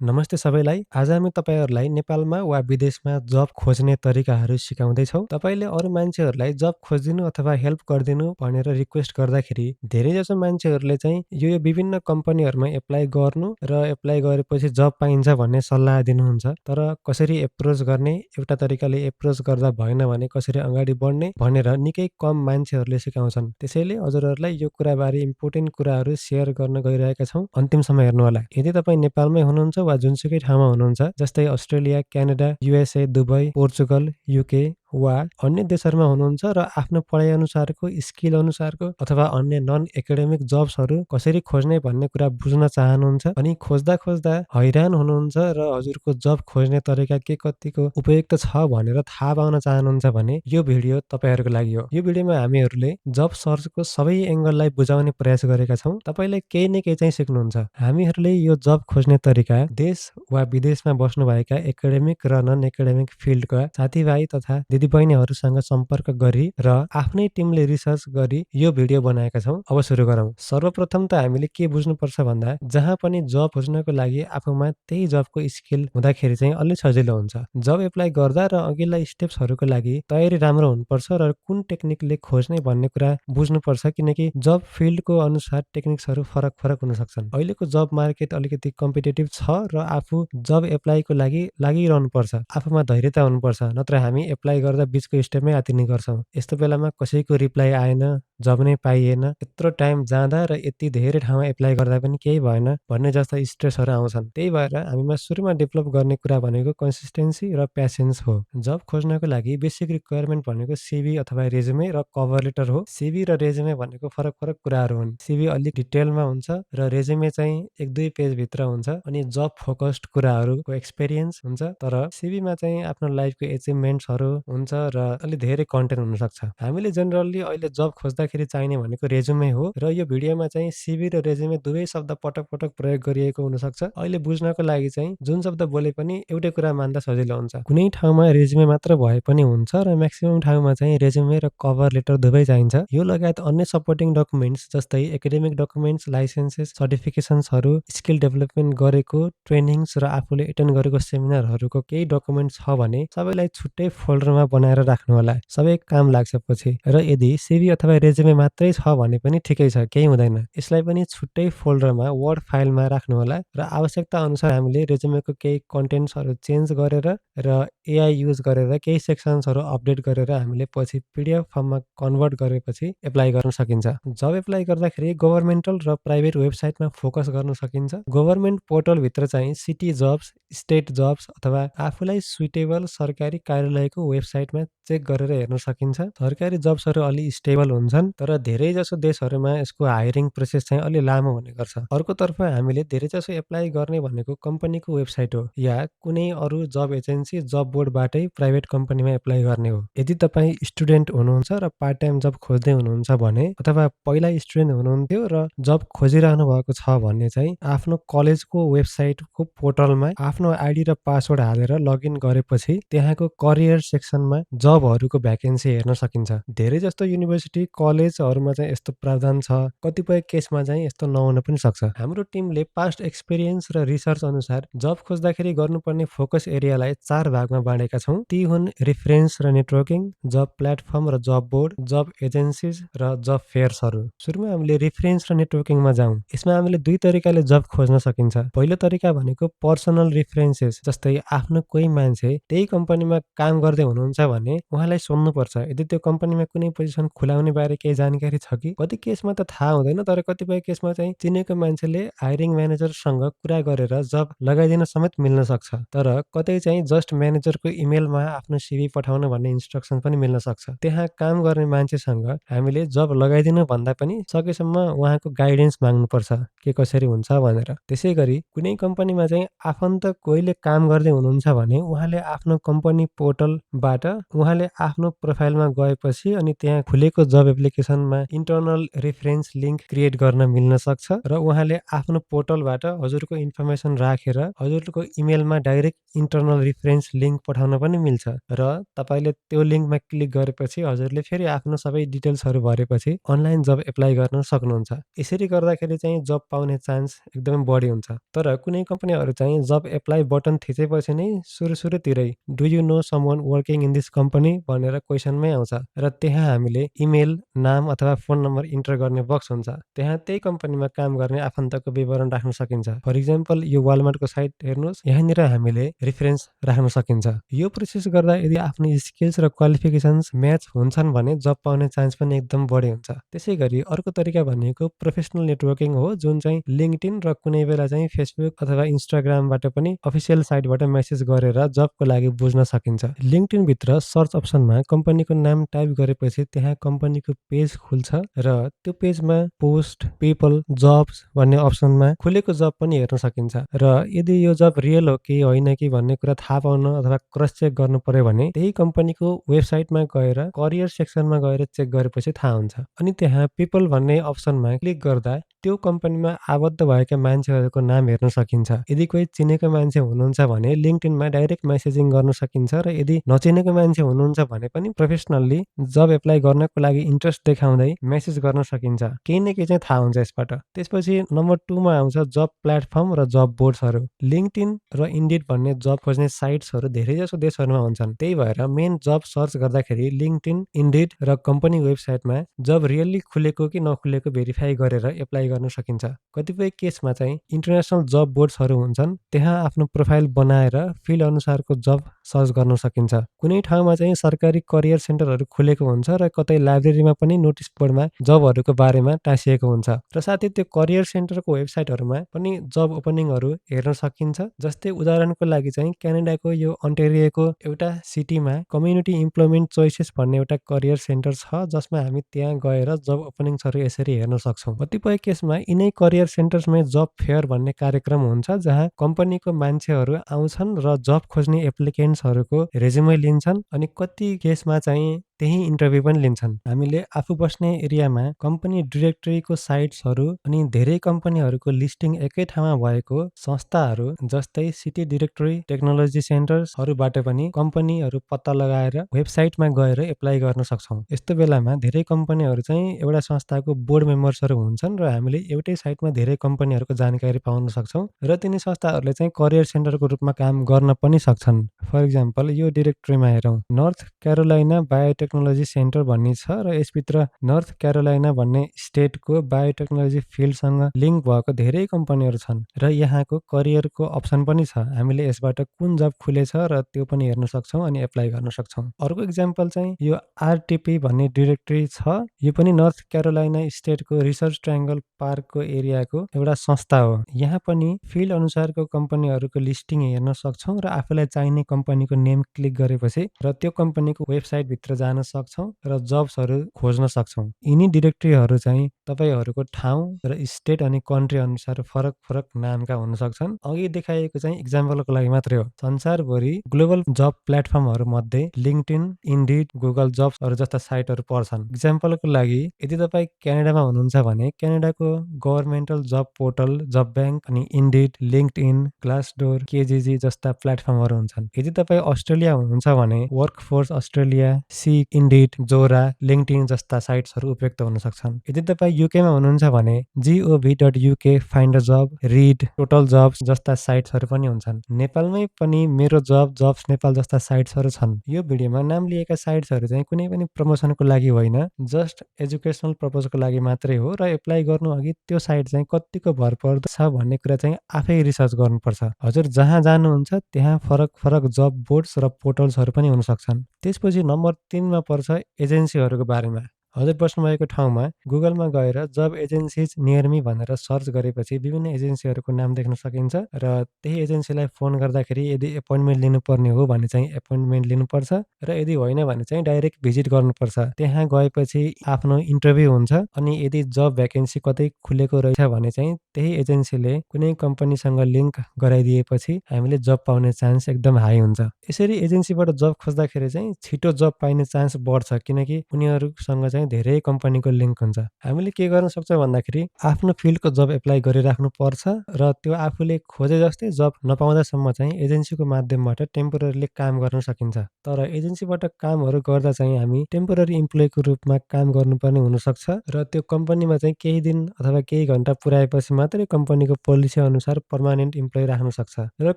नमस्ते सबैलाई। आज हामी तपाईँहरूलाई नेपालमा वा विदेशमा जब खोज्ने तरिकाहरू सिकाउँदैछौँ। तपाईँले अरू मान्छेहरूलाई जब खोजिदिनु अथवा हेल्प गरिदिनु भनेर रिक्वेस्ट गर्दाखेरि धेरैजसो मान्छेहरूले चाहिँ यो विभिन्न कम्पनीहरूमा एप्लाई गर्नु र एप्लाई गरेपछि जब पाइन्छ भन्ने सल्लाह दिनुहुन्छ। तर कसरी एप्रोच गर्ने, एउटा तरिकाले एप्रोच गर्दा भएन भने कसरी अगाडि बढ्ने भनेर निकै कम मान्छेहरूले सिकाउँछन्। त्यसैले हजुरहरूलाई यो कुराबारे इम्पोर्टेन्ट कुराहरू सेयर गर्न गइरहेका छौँ। अन्तिमसम्म हेर्नुहोला। यदि तपाईँ नेपालमै हुनुहुन्छ वा जुनसुकै ठाउँमा हुनुहुन्छ, जस्तै Australia, Canada, USA, Dubai, Portugal, UK वा अन्य देशहरूमा हुनुहुन्छ र आफ्नो पढाइ अनुसारको, स्किल अनुसारको अथवा अन्य नन एकाडेमिक जब्सहरू कसरी खोज्ने भन्ने कुरा बुझ्न चाहनुहुन्छ अनि खोज्दा खोज्दा हैरान हुनुहुन्छ र हजुरको जब खोज्ने तरिका के कतिको उपयुक्त छ भनेर थाहा पाउन चाहनुहुन्छ भने यो भिडियो तपाईँहरूको लागि हो। यो भिडियोमा हामीहरूले जब सर्चको सबै एङ्गललाई बुझाउने प्रयास गरेका छौँ। तपाईँले केही न केही चाहिँ सिक्नुहुन्छ। हामीहरूले यो जब खोज्ने तरिका देश वा विदेशमा बस्नुभएका एकाडेमिक र नन एकाडेमिक फिल्डका साथीभाइ तथा दिदीबहिनीहरूसँग सम्पर्क गरी र आफ्नै टिमले रिसर्च गरी यो भिडियो बनाएका छौँ। अब सुरु गरौँ। सर्वप्रथम त हामीले के बुझ्नुपर्छ भन्दा जहाँ पनि जब खोज्नको लागि आफूमा त्यही जबको स्किल हुँदाखेरि चाहिँ अलि सजिलो हुन्छ। जब एप्लाई गर्दा र अघिल्ला स्टेप्सहरूको लागि तयारी राम्रो हुनुपर्छ र कुन टेक्निकले खोज्ने भन्ने कुरा बुझ्नुपर्छ, किनकि जब फिल्डको अनुसार टेक्निक्सहरू फरक फरक हुन सक्छन्। अहिलेको जब मार्केट अलिकति कम्पिटेटिभ छ र आफू जब एप्लाईको लागि लागिरहनुपर्छ। आफूमा धैर्यता हुनुपर्छ, नत्र हामी एप्लाई गर्दा बिचको स्टेपमै आत्तिने गर्छौँ। यस्तो बेलामा कसैको रिप्लाई आएन, जब नै पाइएन, यत्रो टाइम जाँदा र यति धेरै ठाउँमा एप्लाई गर्दा पनि केही भएन भन्ने जस्ता स्ट्रेसहरू आउँछन्। त्यही भएर हामीमा सुरुमा डेभलप गर्ने कुरा भनेको कन्सिस्टेन्सी र प्यासेन्स हो। जब खोज्नको लागि बेसिक रिक्वायरमेन्ट भनेको सिभी अथवा रेजुमे र कभर लेटर हो। सिभी र रेजुमे भनेको फरक फरक कुराहरू हुन्। सिभी अलिक डिटेलमा हुन्छ र रेजुमे चाहिँ 1-2 पेजभित्र हुन्छ अनि जब फोकस्ड कुराहरूको एक्सपिरियन्स हुन्छ। तर सिभीमा चाहिँ आफ्नो लाइफको एचिभमेन्ट्सहरू हुन्छ र अलि धेरै कन्टेन्ट हुनसक्छ। हामीले जेनरली अहिले जब खोज्दाखेरि चाहिने भनेको रेजुमे हो र यो भिडियोमा चाहिँ सिभी र रेजुमे दुवै शब्द पटक पटक प्रयोग गरिएको हुनसक्छ। अहिले बुझ्नको लागि चाहिँ जुन शब्द बोले पनि एउटै कुरा मान्दा सजिलो हुन्छ। कुनै ठाउँमा रेजुमे मात्र भए पनि हुन्छ र म्याक्सिमम ठाउँमा चाहिँ रेजुमे र कभर लेटर दुवै चाहिन्छ। यो लगायत अन्य सपोर्टिङ डकुमेन्ट्स जस्तै एकाडेमिक डकुमेन्ट्स, लाइसेन्सेस, सर्टिफिकेसन्सहरू, स्किल डेभलपमेन्ट गरेको ट्रेनिङ्स र आफूले एटेन्ड गरेको सेमिनारहरूको केही डकुमेन्ट छ भने सबैलाई छुट्टै फोल्डरमा बनाएर राख्नु होला। सबै काम लाग्छ पछि। र यदि सिभी अथवा रेजुमे मात्रै छ भने पनि ठिकै छ, केही हुँदैन। यसलाई पनि छुट्टै फोल्डरमा वर्ड फाइलमा राख्नु होला र आवश्यकता अनुसार हामीले रेजुमेको केही कन्टेन्ट्सहरू चेन्ज गरेर र एआई युज गरेर केही सेक्सन्सहरू अपडेट गरेर हामीले पछि पिडिएफ फर्ममा कन्भर्ट गरेपछि एप्लाई गर्न सकिन्छ। जब एप्लाई गर्दाखेरि गभर्मेन्टल र प्राइभेट वेबसाइटमा फोकस गर्न सकिन्छ। गभर्मेन्ट पोर्टलभित्र चाहिँ सिटी जब्स, स्टेट जब्स अथवा आफूलाई सुइटेबल सरकारी कार्यालयको वेबसाइटमा चेक गरेर हेर्न सकिन्छ। सरकारी जब्सहरू अलि स्टेबल हुन्छन्, तर धेरैजसो देशहरूमा यसको हायरिङ प्रोसेस चाहिँ अलि लामो हुने गर्छ। अर्कोतर्फ हामीले धेरैजसो एप्लाई गर्ने भनेको कम्पनीको वेबसाइट हो या कुनै अरू जब एजेन्सी, जब बोर्डबाटै प्राइभेट कम्पनीमा एप्लाई गर्ने हो। यदि तपाईँ स्टुडेन्ट हुनुहुन्छ र पार्ट टाइम जब खोज्दै हुनुहुन्छ भने अथवा पहिला स्टुडेन्ट हुनुहुन्थ्यो र जब खोजिरहनु भएको छ भने चाहिँ आफ्नो कलेजको वेबसाइटको पोर्टलमा आफ्नो आइडी र पासवर्ड हालेर लगइन गरेपछि त्यहाँको करियर सेक्सनमा जबहरूको भ्याकेन्सी हेर्न सकिन्छ। धेरै जस्तो युनिभर्सिटी कलेजहरूमा चाहिँ यस्तो प्रावधान छ। कतिपय केसमा चाहिँ यस्तो नहुन पनि सक्छ। हाम्रो टिमले पास्ट एक्सपिरियन्स र रिसर्च अनुसार जब खोज्दाखेरि गर्नुपर्ने फोकस एरियालाई 4 भागमा बाँडेका छौँ। ती हुन् रिफरेन्स र नेटवर्किङ, जब प्लेटफर्म र जब बोर्ड, जब एजेन्सिज र जब फेयर्सहरू। सुरुमा हामीले रिफरेन्स र नेटवर्किङमा जाउँ। यसमा हामीले 2 तरिकाले जब खोज्न सकिन्छ। पहिलो तरिका भनेको पर्सनल रिफरेन्सेस, जस्तै आफ्नो कोही मान्छे त्यही कम्पनीमा काम गर्दै हुनुहुन्छ भने उहाँलाई सोध्नुपर्छ यदि त्यो कम्पनीमा कुनै पोजिसन खुलाउने बारे केही जानकारी छ कि। कति केसमा त थाहा हुँदैन, तर कतिपय केसमा चाहिँ चिनेको मान्छेले हायरिङ म्यानेजरसँग कुरा गरेर जब लगाइदिन समेत मिल्न सक्छ। तर कतै चाहिँ जस्ट म्यानेजरको इमेलमा आफ्नो सिभी पठाउन भन्ने इन्स्ट्रक्सन पनि मिल्न सक्छ। त्यहाँ काम गर्ने मान्छेसँग हामीले जब लगाइदिनु भन्दा पनि सकेसम्म उहाँको गाइडेन्स माग्नुपर्छ के कसरी हुन्छ भनेर। त्यसैगरी कुनै कम्पनीमा चाहिँ आफन्त कोहीले काम गर्दै हुनुहुन्छ भने उहाँले आफ्नो कम्पनी पोर्टलबाट उहाँले आफ्नो प्रोफाइलमा गएपछि अनि त्यहाँ खुलेको जब एप्लिकेसनमा इन्टर्नल रेफरेन्स लिङ्क क्रिएट गर्न मिल्न सक्छ र उहाँले आफ्नो पोर्टलबाट हजुरको इन्फर्मेसन राखेर हजुरको इमेलमा डाइरेक्ट इन्टर्नल रेफरेन्स लिङ्क पठाउन पनि मिल्छ र तपाईँले त्यो लिङ्कमा क्लिक गरेपछि हजुरले फेरि आफ्नो सबै डिटेल्सहरू भरेपछि अनलाइन जब एप्लाई गर्न सक्नुहुन्छ। यसरी गर्दाखेरि चाहिँ जब पाउने चान्स एकदमै बढी हुन्छ। तर कुनै कम्पनीहरू चाहिँ जब एप्लाई बटन थिचेपछि नै सुरुतिरै do you know someone working in this company भनेर क्वेसनमै आउँछ र त्यहाँ हामीले इमेल, नाम अथवा फोन नम्बर इन्टर गर्ने बक्स हुन्छ। त्यहाँ त्यही कम्पनीमा काम गर्ने आफन्तको विवरण राख्न सकिन्छ। फर इक्जाम्पल यो वालमार्टको साइट हेर्नुहोस्, यहाँनिर हामीले रेफरेन्स राख्न सकिन्छ। यो प्रोसेस गर्दा यदि आफ्नो स्किल्स र क्वालिफिकेसन्स म्याच हुन्छन् भने जब पाउने चान्स पनि एकदम बढी हुन्छ। त्यसै गरी अर्को तरिका भनेको प्रोफेसनल नेटवर्किङ हो, जुन चाहिँ लिङ्क्डइन र कुनै बेला चाहिँ फेसबुक अथवा इन्स्टाग्रामबाट पनि अफिसियल साइटबाट मेसेज गरेर जबको लागि बुझ्न सकिन्छ। लिङ्क्डइन भित्र सर्च अप्सनमा कम्पनीको नाम टाइप गरेपछि त्यहाँ कम्पनीको पेज खुल्छ र त्यो पेजमा पोस्ट, पिपल, जब्स भन्ने अप्सनमा खुलेको जब पनि हेर्न सकिन्छ र यदि यो जब रियल हो कि होइन कि भन्ने कुरा थाहा पाउन अथवा क्रस चेक गर्नु पर्यो भने त्यही कम्पनीको वेबसाइटमा गएर करियर सेक्सनमा गएर चेक गरेपछि थाहा हुन्छ। अनि त्यहाँ पिपल भन्ने अप्सनमा क्लिक गर्दा त्यो कम्पनीमा आबद्ध भएका मान्छेहरूको नाम हेर्न सकिन्छ। यदि कोही चिनेको मान्छे हुनुहुन्छ भने लिङ्क्डइनमा डाइरेक्ट मेसेजिङ गर्न सकिन्छ र यदि नचिनेको मान्छे हुनुहुन्छ भने पनि प्रोफेसनल्ली जब एप्लाई गर्नको लागि इन्ट्रेस्ट देखाउँदै मेसेज गर्न सकिन्छ। केही न केही चाहिँ थाहा हुन्छ यसबाट। त्यसपछि नम्बर 2 मा आउँछ जब प्लेटफर्म र जब बोर्ड्सहरू। लिङ्क्डइन र इन्डिड भन्ने जब खोज्ने साइट्सहरू धेरैजसो देशहरूमा हुन्छन्। त्यही भएर मेन जब सर्च गर्दाखेरि लिङ्क्डइन, इन्डिड र कम्पनी वेबसाइटमा जब रियल्ली खुलेको कि नखुलेको भेरिफाई गरेर एप्लाई गर्न सकिन्छ। कतिपय केसमा चाहिँ इन्टरनेसनल जब बोर्ड्सहरू हुन्छन्, त्यहाँ आफ्नो प्रोफाइल बनाएर फिल्ड अनुसारको जब सर्च गर्न सकिन्छ। कुनै ठाउँमा चाहिँ सरकारी करियर सेन्टरहरू खुलेको हुन्छ र कतै लाइब्रेरीमा पनि नोटिस बोर्डमा जबहरूको बारेमा टाँसिएको हुन्छ र साथै त्यो करियर सेन्टरको वेबसाइटहरूमा पनि जब ओपनिङहरू हेर्न सकिन्छ। जस्तै उदाहरणको लागि चाहिँ क्यानाडाको यो अन्टेरियोको एउटा सिटीमा कम्युनिटी इम्प्लोइमेन्ट चोइसेस भन्ने एउटा करियर सेन्टर छ, जसमा हामी त्यहाँ गएर जब ओपनिङ्सहरू यसरी हेर्न सक्छौँ। कतिपय केसमा यिनै करियर सेन्टर्समै जब फेयर भन्ने कार्यक्रम हुन्छ, जहाँ कम्पनीको मान्छेहरू आउँछन् र जब खोज्ने एप्लिकेन्ट्सहरूको रेज्युमे लिन्छन् अनि कति केसमा चाहिँ त्यही इन्टरभ्यू पनि लिन्छन्। हामीले आफू बस्ने एरियामा कम्पनी डिरेक्टरीको साइट्सहरू अनि धेरै कम्पनीहरूको लिस्टिङ एकै ठाउँमा भएको संस्थाहरू जस्तै सिटी डिरेक्टरी, टेक्नोलोजी सेन्टर्सहरूबाट पनि कम्पनीहरू पत्ता लगाएर वेबसाइटमा गएर एप्लाई गर्न सक्छौँ। यस्तो बेलामा धेरै कम्पनीहरू चाहिँ एउटा संस्थाको बोर्ड मेम्बर्सहरू हुन्छन् र हामीले एउटै साइटमा धेरै कम्पनीहरूको जानकारी पाउन सक्छौँ र तिनी संस्थाहरूले चाहिँ करियर सेन्टरको रूपमा काम गर्न पनि सक्छन्। फर इक्जाम्पल यो डिरेक्टरीमा हेरौँ, नर्थ क्यारोलाइना बायोटेक्नोलोजी सेन्टर भन्ने छ र यसभित्र नर्थ क्यारोलाइना भन्ने स्टेटको बायोटेक्नोलोजी फिल्डसँग लिङ्क भएको धेरै कम्पनीहरू छन् र यहाँको करियरको अप्सन पनि छ। हामीले यसबाट कुन जब खुलेछ र त्यो पनि हेर्न सक्छौँ अनि एप्लाई गर्न सक्छौँ। अर्को इक्जाम्पल चाहिँ यो आरटिपी भन्ने डिरेक्टरी छ। यो पनि नर्थ क्यारोलाइना स्टेटको रिसर्च ट्रायङ्गल पार्कको एरियाको एउटा संस्था हो। यहाँ पनि फिल्ड अनुसारको कम्पनीहरूको लिस्टिङ हेर्न सक्छौँ र आफूलाई चाहिने कम्पनीको नेम क्लिक गरेपछि र त्यो कम्पनीको वेबसाइट भित्र जान सक्छौँ र जब्सहरू खोज्न सक्छौँ। यिनी डिरेक्टरीहरू चाहिँ तपाईँहरूको ठाउँ र स्टेट अनि कन्ट्री अनुसार फरक फरक नामका हुन सक्छन्। अघि देखाइएको चाहिँ इक्जाम्पलको लागि मात्रै हो। संसारभरि ग्लोबल जब प्लेटफर्महरू मध्ये लिङ्क्डइन, इन्डिड, गुगल जब्सहरू जस्ता साइटहरू पर्छन्। इक्जाम्पलको लागि यदि तपाईँ क्यानाडामा हुनुहुन्छ भने क्यानाडाको गभर्मेन्टल जब पोर्टल, जब ब्याङ्क अनि इन्डिड, लिङ्क्डइन, ग्लासडोर, केजिजी जस्ता प्लेटफर्महरू हुन्छन्। यदि तपाईँ अस्ट्रेलिया हुनुहुन्छ भने वर्कफोर्स अस्ट्रेलिया, सिक, इन्डिड, जोरा, लिङ्क्डइन जस्ता साइट्सहरू उपयुक्त हुन सक्छन्। यदि तपाईँ युकेमा हुनुहुन्छ भने gov.uk, find a job, Reed, Totaljobs जस्ता साइट्सहरू पनि हुन्छन्। नेपालमै पनि मेरो जब, जब्स नेपाल जस्ता साइट्सहरू छन्। यो भिडियोमा नाम लिएका साइट्सहरू चाहिँ कुनै पनि प्रमोसनको लागि होइन, जस्ट एजुकेसनल पर्पजको लागि मात्रै हो र एप्लाई गर्नु अघि त्यो साइट चाहिँ कतिको भरपर्दो छ भन्ने कुरा चाहिँ आफै रिसर्च गर्नुपर्छ। हजुर जहाँ जानुहुन्छ त्यहाँ फरक फरक जब बोर्ड्स र पोर्टल्सहरू पनि हुन सक्छन्। त्यसपछि नम्बर 3 मा पर्छ एजेन्सीहरूको बारेमा। हजुर बस्नुभएको ठाउँमा गुगलमा गएर जब एजेन्सिज नियर मी भनेर सर्च गरेपछि विभिन्न एजेन्सीहरूको नाम देख्न सकिन्छ र त्यही एजेन्सीलाई फोन गर्दाखेरि यदि एपोइन्टमेन्ट लिनुपर्ने हो भने चाहिँ एपोइन्टमेन्ट लिनुपर्छ र यदि होइन भने चाहिँ डाइरेक्ट भिजिट गर्नुपर्छ। त्यहाँ गएपछि आफ्नो इन्टरभ्यू हुन्छ अनि यदि जब भ्याकेन्सी कतै खुलेको रहेछ भने चाहिँ त्यही एजेन्सीले कुनै कम्पनीसँग लिङ्क गराइदिएपछि हामीले जब पाउने चान्स एकदम हाई हुन्छ। यसरी एजेन्सीबाट जब खोज्दाखेरि चाहिँ छिटो जब पाइने चान्स बढ्छ किनकि उनीहरूसँग चाहिँ धेरै कम्पनीको लिङ्क हुन्छ। हामीले के गर्न सक्छौँ भन्दाखेरि आफ्नो फिल्डको जब एप्लाई गरिराख्नु पर्छ र त्यो आफूले खोजे जस्तै जब नपाउँदासम्म चाहिँ एजेन्सीको माध्यमबाट टेम्पोररीली काम गर्न सकिन्छ। तर एजेन्सीबाट कामहरू गर्दा चाहिँ हामी टेम्पोररी इम्प्लोइको रूपमा काम गर्नुपर्ने हुनसक्छ र त्यो कम्पनीमा चाहिँ केही दिन अथवा केही घन्टा पुर्याएपछि मात्रै कम्पनीको पोलिसी अनुसार पर्मानेन्ट इम्प्लोइ राख्न सक्छ र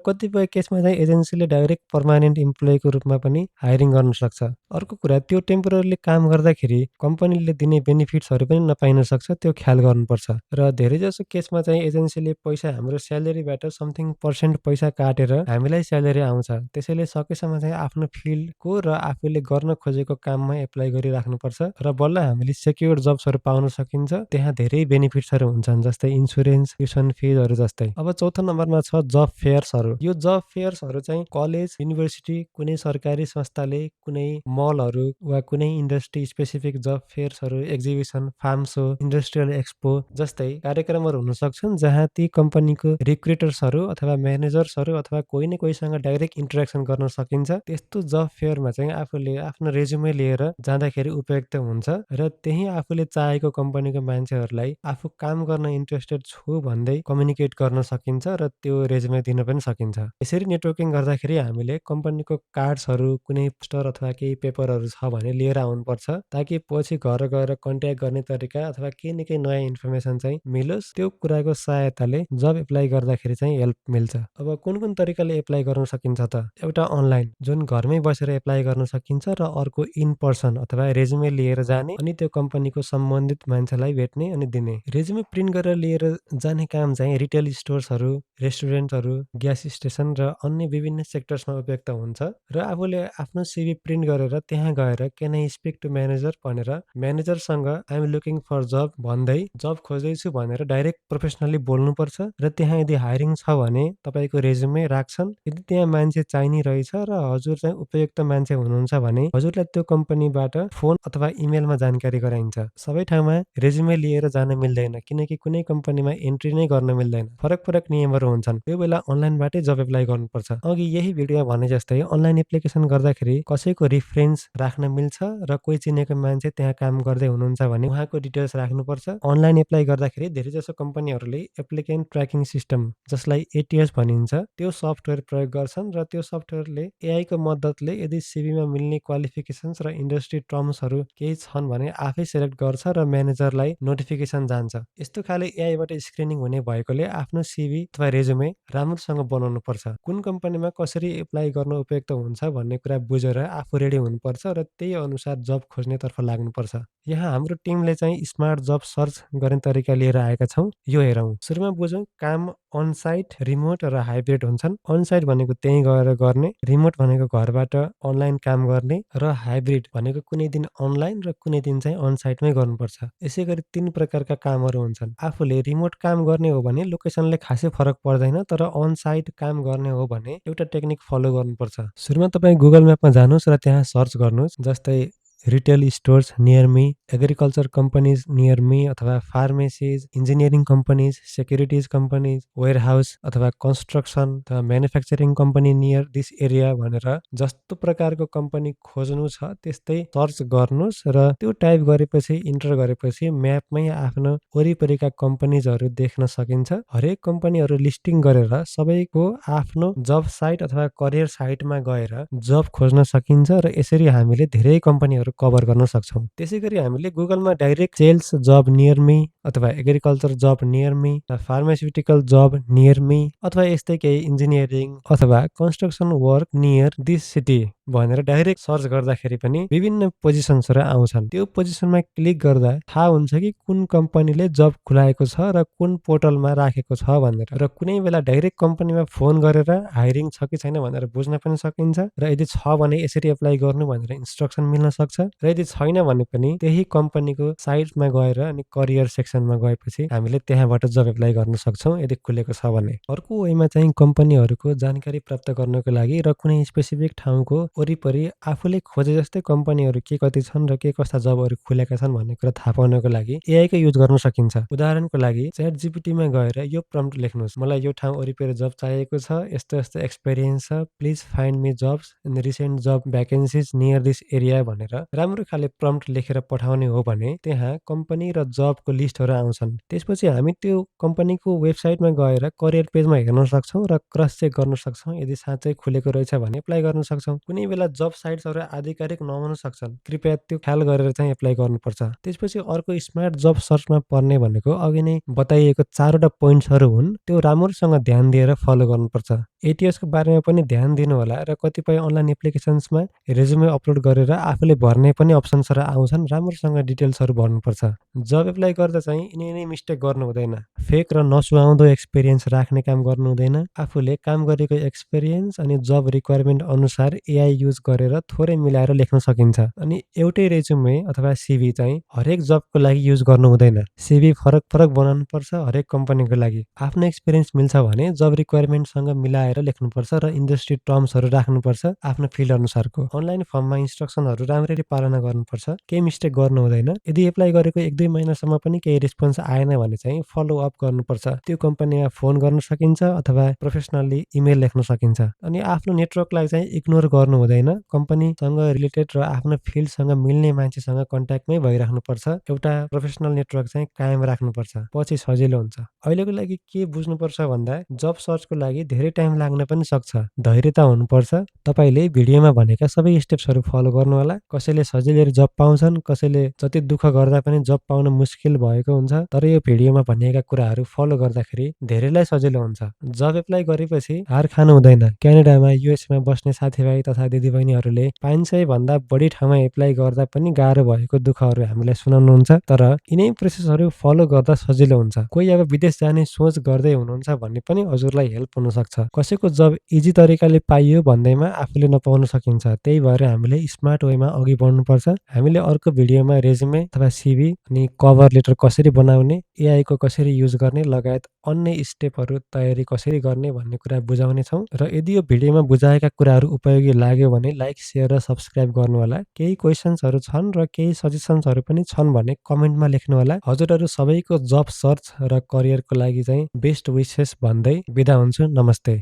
कतिपय केसमा चाहिँ एजेन्सीले डाइरेक्ट पर्मानेन्ट इम्प्लोइको रूपमा पनि हायरिङ गर्न सक्छ। अर्को कुरा त्यो टेम्पोररीली काम गर्दाखेरि कम्पनीले दिने बेनिफिट्सहरू पनि नपाइन सक्छ, त्यो ख्याल गर्नुपर्छ र धेरैजसो केसमा चाहिँ एजेन्सीले पैसा हाम्रो स्यालेरीबाट समथिङ पर्सेन्ट पैसा काटेर हामीलाई स्यालेरी आउँछ। त्यसैले सकेसम्म चाहिँ आफ्नो फिल्डको र आफूले गर्न खोजेको काममा एप्लाई गरिराख्नुपर्छ र बल्ल हामीले सेक्योर जब्सहरू पाउन सकिन्छ। त्यहाँ धेरै बेनिफिट्सहरू हुन्छन् जस्तै इन्सुरेन्स, ट्युसन फिजहरू जस्तै। अब चौथो नम्बरमा छ जब फेयर्सहरू। यो जब फेयर्सहरू चाहिँ कलेज, युनिभर्सिटी, कुनै सरकारी संस्थाले कुनै मलहरू वा कुनै इन्डस्ट्री स्पेसिफिक जब फेयर्सहरू, exhibition, farm show, industrial expo जस्तै कार्यक्रमहरू हुन सक्छन् जहाँ ती कम्पनीको रिक्रुटर्सहरू अथवा म्यानेजर्सहरू अथवा कोही न कोहीसँग डाइरेक्ट इन्टरेक्सन गर्न सकिन्छ। त्यस्तो जब फेयरमा चाहिँ आफूले आफ्नो रेज्युमे लिएर जाँदाखेरि उपयुक्त हुन्छ र त्यही आफूले चाहेको कम्पनीको मान्छेहरूलाई आफू काम गर्न इन्ट्रेस्टेड छु भन्दै कम्युनिकेट गर्न सकिन्छ र त्यो रेज्युमे दिन पनि सकिन्छ। यसरी नेटवर्किङ गर्दाखेरि हामीले कम्पनीको कार्ड्सहरू, कुनै पोस्टर अथवा केही पेपरहरू छ भने लिएर आउनुपर्छ ताकि पछि घर गएर कन्ट्याक्ट गर्ने तरिका अथवा केही न केही नयाँ इन्फर्मेसन चाहिँ मिलोस्। त्यो कुराको सहायताले जब एप्लाई गर्दाखेरि चाहिँ हेल्प मिल्छ। अब कुन तरिकाले एप्लाई गर्न सकिन्छ त? एउटा अनलाइन जुन घरमै बसेर एप्लाई गर्न सकिन्छ र अर्को इन पर्सन अथवा रेज्युमे लिएर जाने अनि त्यो कम्पनीको सम्बन्धित मान्छेलाई भेट्ने अनि दिने। रेज्युमे प्रिन्ट गरेर लिएर जाने काम चाहिँ रिटेल स्टोर्सहरू, रेस्टुरेन्टहरू, ग्यास स्टेसन र अन्य विभिन्न सेक्टर्समा उपयुक्त हुन्छ र आफूले आफ्नो सिभी प्रिन्ट गरेर त्यहाँ गएर can I speak to manager भनेर म्यानेजरसँग I am looking for job भन्दै जब खोज्दैछु भनेर डाइरेक्ट प्रोफेसनली बोल्नुपर्छ र त्यहाँ यदि हायरिङ छ भने तपाईँको रेज्युमे राख्छन्। यदि त्यहाँ मान्छे चाहिने रहेछ र हजुर चाहिँ उपयुक्त मान्छे हुनुहुन्छ भने हजुरलाई त्यो कम्पनीबाट फोन अथवा इमेलमा जानकारी गराइन्छ। सबै ठाउँमा रेज्युमे लिएर जान मिल्दैन किनकि कुनै कम्पनीमा एन्ट्री नै गर्न मिल्दैन। फरक फरक नियमहरू हुन्छन्। त्यो बेला अनलाइनबाटै जब एप्लाई गर्नुपर्छ। अघि यही भिडियोमा भने जस्तै अनलाइन एप्लिकेसन गर्दाखेरि कसैको रिफरेन्स राख्न मिल्छ र कोही चिनेको मान्छे त्यहाँ काम गर्दै हुनुहुन्छ भने उहाँको डिटेल्स राख्नुपर्छ। अनलाइन एप्लाई गर्दाखेरि धेरैजसो कम्पनीहरूले एप्लिकेन्ट ट्र्याकिङ सिस्टम जसलाई एटीएस भनिन्छ त्यो सफ्टवेयर प्रयोग गर्छन् र त्यो सफ्टवेयरले एआईको मद्दतले यदि सिभीमा मिल्ने क्वालिफिकेसन्स र इन्डस्ट्री टर्म्सहरू केही छन् भने आफै सेलेक्ट गर्छ र म्यानेजरलाई नोटिफिकेसन जान्छ। यस्तो खाले एआईबाट स्क्रिनिङ हुने भएकोले आफ्नो सिभी अथवा रेज्युमे राम्रोसँग बनाउनु पर्छ। कुन कम्पनीमा कसरी एप्लाई गर्न उपयुक्त हुन्छ भन्ने कुरा बुझेर आफू रेडी हुनुपर्छ र त्यही अनुसार जब खोज्नेतर्फ लाग्नुपर्छ। यहाँ हाम्रो टिमले चाहिँ स्मार्ट जब सर्च गर्ने तरिका लिएर आएका छौँ। यो हेरौँ। सुरुमा बुझौँ काम अनसाइट, रिमोट र हाइब्रिड हुन्छन्। अनसाइट भनेको त्यहीँ गएर गर्ने, रिमोट भनेको घरबाट अनलाइन काम गर्ने र हाइब्रिड भनेको कुनै दिन अनलाइन र कुनै दिन चाहिँ अनसाइटमै गर्नुपर्छ। यसै गरी 3 प्रकारका कामहरू हुन्छन्। आफूले रिमोट काम गर्ने हो भने लोकेसनले खासै फरक पर्दैन तर अनसाइट काम गर्ने हो भने एउटा टेक्निक फलो गर्नुपर्छ। सुरुमा तपाईँ गुगल म्यापमा जानुहोस् र त्यहाँ सर्च गर्नुहोस् जस्तै retail stores near me, agriculture companies near me अथवा pharmacies, engineering companies, securities companies, warehouse अथवा कन्स्ट्रक्सन अथवा manufacturing company near this area भनेर जस्तो प्रकारको कम्पनी खोज्नु छ त्यस्तै सर्च गर्नुहोस् र त्यो टाइप गरेपछि इन्टर गरेपछि म्यापमै आफ्नो वरिपरिका कम्पनीजहरू देख्न सकिन्छ। हरेक कम्पनीहरू लिस्टिङ गरेर सबैको आफ्नो जब साइट अथवा करियर साइटमा गएर जब खोज्न सकिन्छ र यसरी हामीले धेरै कम्पनीहरू कभर गर्न सक्छौँ। त्यसैगरी हामीले गुगलमा डाइरेक्ट सेल्स जब नियर मी अथवा एग्रिकल्चर जब नियर मी, फार्मास्युटिकल जब नियर मी अथवा यस्तै केही इन्जिनियरिङ अथवा construction work near this city भनेर डाइरेक्ट सर्च गर्दाखेरि पनि विभिन्न पोजिसन्सहरू आउँछन्। त्यो पोजिसनमा क्लिक गर्दा थाहा हुन्छ कि कुन कम्पनीले जब खुलाएको छ र कुन पोर्टलमा राखेको छ भनेर र कुनै बेला डाइरेक्ट कम्पनीमा फोन गरेर हायरिङ छ कि छैन भनेर बुझ्न पनि सकिन्छ र यदि छ भने यसरी एप्लाई गर्नु भनेर इन्स्ट्रक्सन मिल्न सक्छ सक्छ र यदि छैन भने पनि त्यही कम्पनीको साइटमा गएर अनि करियर सेक्सनमा गएपछि हामीले त्यहाँबाट जब एप्लाई गर्न सक्छौँ यदि खुलेको छ भने। अर्को वेमा चाहिँ कम्पनीहरूको जानकारी प्राप्त गर्नको लागि र कुनै स्पेसिफिक ठाउँको वरिपरि आफूले खोजे जस्तै कम्पनीहरू के कति छन् र के कस्ता जबहरू खुलेका छन् भन्ने कुरा थाहा पाउनको लागि एआईको युज गर्न सकिन्छ। उदाहरणको लागि च्याट जीपीटीमा गएर यो प्रम्प्ट लेख्नुहोस्, मलाई यो ठाउँ वरिपरि जब चाहिएको छ, यस्तो यस्तो एक्सपिरियन्स छ, please find me jobs in recent job vacancies near this area भनेर राम्रो खाले प्रम्प्ट लेखेर पठाउने हो भने त्यहाँ कम्पनी र जबको लिस्टहरू आउँछन्। त्यसपछि हामी त्यो कम्पनीको वेबसाइटमा गएर करियर पेजमा हेर्न सक्छौँ र क्रस चेक गर्न सक्छौँ। यदि साँच्चै खुलेको रहेछ भने एप्लाई गर्न सक्छौँ। कुनै बेला जब साइट्सहरू आधिकारिक नहुन सक्छन्, कृपया त्यो ख्याल गरेर चाहिँ एप्लाई गर्नुपर्छ। त्यसपछि अर्को स्मार्ट जब सर्चमा पर्ने भनेको अघि नै बताइएको 4 वटा पोइन्ट्सहरू हुन्, त्यो राम्रोसँग ध्यान दिएर फलो गर्नुपर्छ। एटीएसको बारेमा पनि ध्यान दिनु होला र कतिपय अनलाइन एप्लिकेसन्समा रेज्युमे अपलोड गरेर आफूले भर्ने पनि अप्सन्सहरू आउँछन्, राम्रोसँग डिटेल्सहरू भर्नुपर्छ। जब एप्लाई गर्दा चाहिँ यिनै मिस्टेक गर्नु हुँदैन। फेक र नसुहाउँदो एक्सपिरियन्स राख्ने काम गर्नु हुँदैन। आफूले काम गरेको एक्सपिरियन्स अनि जब रिक्वायरमेन्ट अनुसार एआई युज गरेर थोरै मिलाएर लेख्न सकिन्छ। अनि एउटै रेज्युमे अथवा सिभी चाहिँ हरेक जबको लागि युज गर्नु हुँदैन। सिभी फरक फरक बनाउनु पर्छ हरेक कम्पनीको लागि। आफ्नो एक्सपिरियन्स मिल्छ भने जब रिक्वायरमेन्टसँग मिलाएर लेख्नुपर्छ र इन्डस्ट्री टर्म्सहरू राख्नुपर्छ आफ्नो फिल्ड अनुसारको। अनलाइन फर्ममा इन्स्ट्रक्सनहरू राम्ररी पालना गर्नुपर्छ। केही मिस्टेक गर्नु हुँदैन। यदि एप्लाई गरेको 1-2 महिनासम्म पनि केही रेस्पोन्स आएन भने चाहिँ फलो अप गर्नुपर्छ। त्यो कम्पनीमा फोन गर्न सकिन्छ अथवा प्रोफेसनली इमेल लेख्न सकिन्छ। अनि आफ्नो नेटवर्कलाई चाहिँ इग्नोर गर्नु हुँदैन। कम्पनीसँग रिलेटेड र आफ्नो फिल्डसँग मिल्ने मान्छेसँग कन्ट्याक्टमै भइराख्नुपर्छ। एउटा प्रोफेसनल नेटवर्क चाहिँ कायम राख्नुपर्छ। पछि सजिलो हुन्छ। अहिलेको लागि के बुझ्नुपर्छ भन्दा जब सर्चको लागि धेरै टाइम लाग्न पनि सक्छ। धैर्यता हुनुपर्छ। तपाईँले भिडियोमा भनेका सबै स्टेप्सहरू फलो गर्नु होला। कसैले सजिलै जब पाउँछन्, कसैले जति दुःख गर्दा पनि जब पाउन मुस्किल भएको हुन्छ। तर यो भिडियोमा भनिएका कुराहरू फलो गर्दाखेरि धेरैलाई सजिलो हुन्छ। जब एप्लाई गरेपछि हार खानु हुँदैन। क्यानाडामा, युएसमा बस्ने साथीभाइ तथा दिदीबहिनीहरूले 500 भन्दा बढी ठाउँमा एप्लाई गर्दा पनि गाह्रो भएको दुःखहरू हामीलाई सुनाउनुहुन्छ। तर यिनै प्रोसेसहरू फलो गर्दा सजिलो हुन्छ। कोही अब विदेश जाने सोच गर्दै हुनुहुन्छ भने पनि हजुरलाई हेल्प हुन सक्छ। कसैको जब इजी तरिकाले पाइयो भन्दैमा आफूले नपाउन सकिन्छ। त्यही भएर हामीले स्मार्ट वेमा अघि बढ्नुपर्छ। हामीले अर्को भिडियोमा रेज्युमे अथवा सिभी अनि कभर लेटर कसरी बनाउने, एआईको कसरी युज गर्ने लगायत अन्य स्टेपहरू तयारी कसरी गर्ने भन्ने कुरा बुझाउने छौँ। र यदि यो भिडियोमा बुझाएका कुराहरू उपयोगी लाग्यो भने लाइक, सेयर र सब्सक्राइब गर्नु होला। केही क्वेसन्सहरू छन् र केही सजेसन्सहरू पनि छन् भने कमेन्टमा लेख्नु होला। हजुरहरू सबैको जब सर्च र करियरको लागि चाहिँ बेस्ट विसेस भन्दै बिदा हुन्छु। नमस्ते।